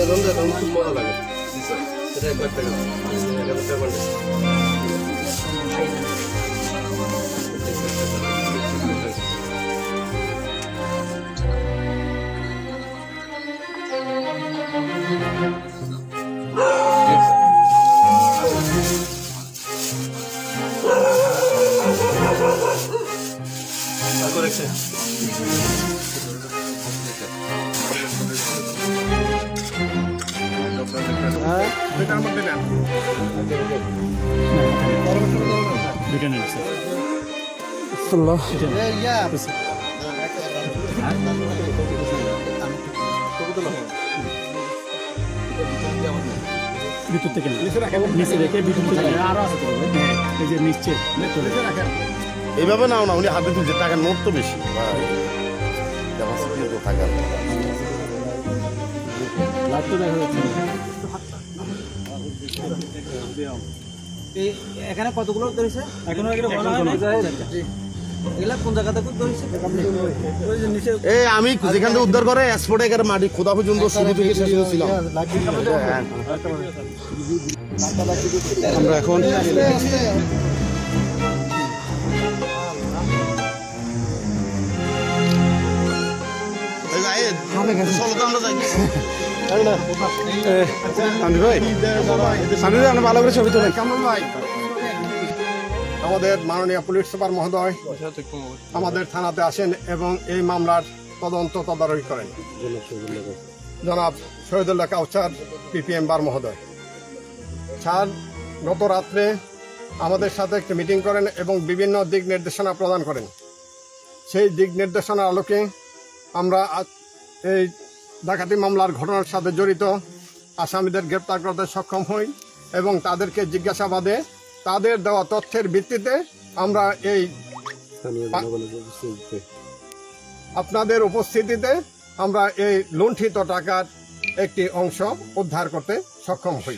¿Dónde estamos un modo la dice? ¿Qué te pega? ¿Qué te pega? La corrección. এটার মধ্যে নেন দুটো নেন আল্লাহ ভিতর থেকে নিচে রেখে ভিতর থেকে আরো আছে এই যে নিচে এইভাবে নাও না উনি হাতে তুলছে টাকার নোট তো বেশি টাকা লাগতো দেখা যাচ্ছে এখানে কতগুলো ধরেছে এখনো এগুলা কোন জায়গাতে ধরেছে আমি যেখান থেকে উদ্ধার করে এক্সপোর্টে এখানে মাটি খোদা পর্যন্ত শুরু থেকে শেষ ছিল আমরা এখন ভালো করে ছবি তোলেন আমাদের মাননীয় পুলিশ সুপার মহোদয় আমাদের থানাতে আসেন এবং এই মামলার তদন্ত তদারকি করেন জনাব শহীদুল্লাহ কাউসার পিপিএম বার মহোদয় স্যার গত রাত্রে আমাদের সাথে একটি মিটিং করেন এবং বিভিন্ন দিক নির্দেশনা প্রদান করেন সেই দিক নির্দেশনার আলোকে আমরা এই ডাকাতি মামলার ঘটনার সাথে জড়িত আসামিদের গ্রেপ্তার করতে সক্ষম হই এবং তাদেরকে জিজ্ঞাসাবাদে তাদের দেওয়া তথ্যের ভিত্তিতে আমরা এই আপনাদের উপস্থিতিতে আমরা এই লুণ্ঠিত টাকার একটি অংশ উদ্ধার করতে সক্ষম হই।